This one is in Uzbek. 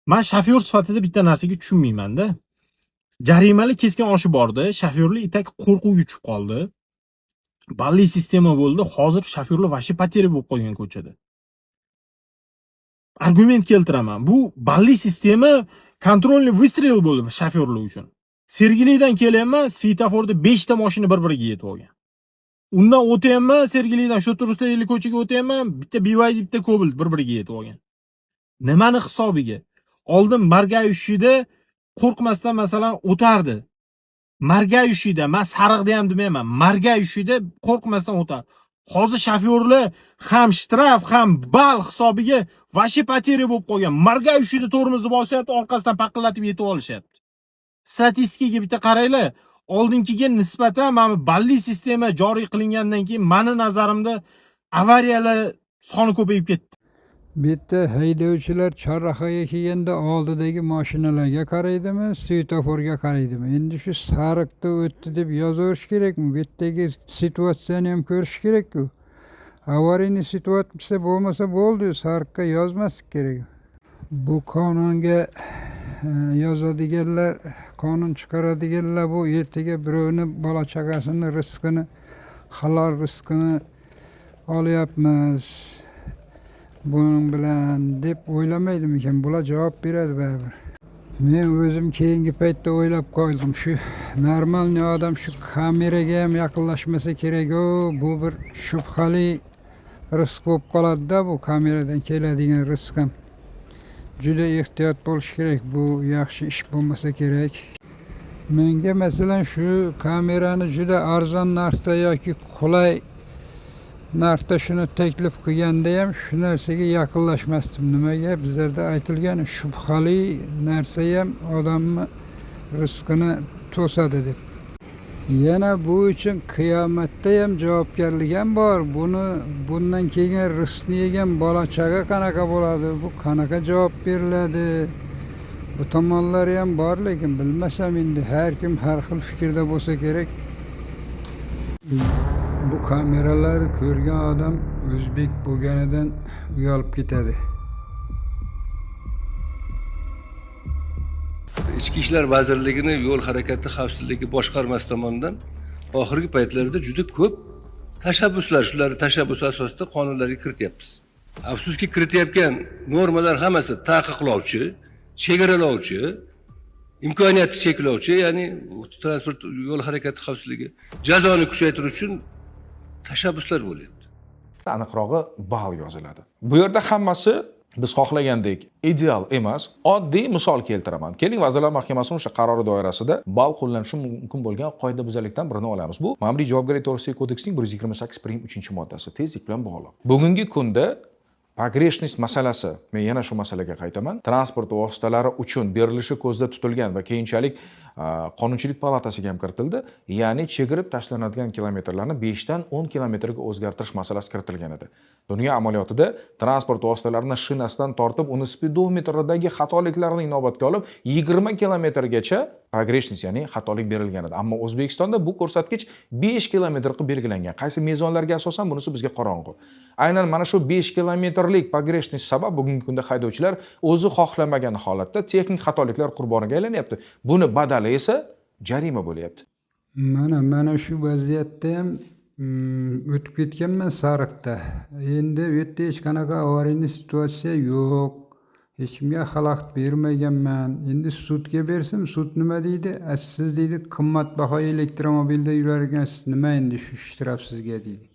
Men shofyor sifatida bitta narsaga tushunmayman-da. Jarimali keskin oshib bordi, shofyorli itak qo'rquvga tushib qoldi. Balli sistema bo'ldi. Hozir shofyorlar vashi pateri bo'lib qolgan ko'chada. Argument keltiraman. Bu balli sistema kontrolli выстрел bo'ldi shofyorlar uchun. Sergelidan kelyapman, svetoforda 5 ta mashina bir-biriga yetib olgan. Undan o'tayapman, Sergelidan shu Turistali ko'chaga o'tayapman, bitta BYD bitta Cobalt bir-biriga yetib olgan. Nimani hisobiga? Oldin margayushida qo'rqmasdan masalan o'tardi. Margayushida, men sariqda ham demayman, margayushida qo'rqmasdan o'tardi. Hozir shofyorlar ham shtraf, ham bal hisobiga vashi pateri bo'lib qolgan. Margayushida tormozni bosyapti, orqasidan paqillatib yetib olishyapti. Statistikaga bitta qaranglar. Oldingiga nisbatan mana balli sistema joriy qilingandan keyin meni nazarimda avariyalar soni ko'payib ketdi. Bitta haydovchilar chorrahaga kelganda oldidagi mashinalarga qaraydimi, svetoforga qaraydimi? Endi shu sariqda o'tdi deb yozaverish kerakmi? Bu yerdagi situatsiyani ham ko'rish kerak-ku. Avariyniy situatsiya bo'lmasa bo'ldi, sariqqa yozmaslik kerak. Bu qonunga yozadiganlar, qonun chiqaradiganlar bu ertaga birovni bola chaqasini rizqini, halol rizqini olyapmiz. Bunun bilan deb o'ylamaydimikan? Bular javob beradi baribir. Men o'zim keyingi paytda o'ylab qoldim. Shu normalniy odam shu kameraga ham yaqinlashmasa kerak-ku. Bu bir shubhali rizq bo'lib qoladi-da, bu kameradan keladigan rizq ham. Juda ehtiyot bo'lish kerak. Bu yaxshi ish bo'lmasa kerak. Menga masalan shu kamerani juda arzon narxda yoki qulay narxda shuni taklif qilganda ham shu narsaga yaqinlashmasdim. Nimaga? Bizlarda aytilgan shubhali narsa ham odamni rizqini to'sadi deb. Yana bu uchun qiyomatda ham javobgarlik ham bor. Bundan keyin rizqni yegan bola chaqa qanaqa bo'ladi? Bu qanaqa javob beriladi? Bu tomonlari ham bor, lekin bilmasam endi har kim har xil fikrda bo'lsa kerak. Bu kameralarni ko'rgan odam o'zbek bo'lganidan uyalib ketadi. Ichki ishlar vazirligining yo'l harakati xavfsizligi boshqarmasi tomonidan oxirgi paytlarda juda ko'p tashabbuslar, shularning tashabbusi asosida qonunlarga kirityapmiz. Afsuski kiritayotgan normalar hammasi taqiqlovchi, chegaralovchi, imkoniyatni cheklovchi, ya'ni transport yo'l harakati xavfsizligi jazoni kuchaytirish uchun tashabbuslar bo'lyapti. Aniqrog'i ball yoziladi. Bu yerda hammasi biz xohlagandek ideal emas. Oddiy misol keltiraman. Keling, Vazirlar Mahkamasining o'sha qarori doirasida ball qo'llanishi mumkin bo'lgan qoidabuzarlikdan birini olamiz. Bu Ma'muriy javobgarlik to'g'risidagi kodeksning 128.3-moddasi, tezlik bilan bog'liq. Bugungi kunda pogreshность masalasi, men yana shu masalaga qaytaman. Transport vositalari uchun berilishi ko'zda tutilgan va keyinchalik Qonunchilik palatasiga ham kiritildi. Ya'ni chegirib tashlanadigan kilometrlarni 5 dan 10 kilometrga o'zgartirish masalasi kiritilgan edi. Dunyo amaliyotida transport vositalarini shinasidan tortib, uni speedometridagi xatoliklarni inobatga olib 20 kilometrgacha pogreshность, ya'ni xatolik berilgan edi. Ammo O'zbekistonda bu ko'rsatkich 5 kilometr qilib belgilangan. Qaysi mezonlarga asosan bunisi bizga qorong'u. Aynan mana shu 5 kilometrlik pogreshность sabab bugungi kunda haydovchilar o'zi xohlamagan holatda texnik xatoliklar qurboniga aylanyapti. Buni badali esa jarima bo'lyapti. Mana shu vaziyatda ham o'tib ketganman sariqda. Endi u yerda hech qanaqa avariyniy situatsiya yo'q. Hech kimga xalaqit bermaganman. Endi sudga bersam, sud nima deydi? Siz deydi qimmatbaho elektromobilda yurarkansiz, nima endi shu shtraf sizga deydi.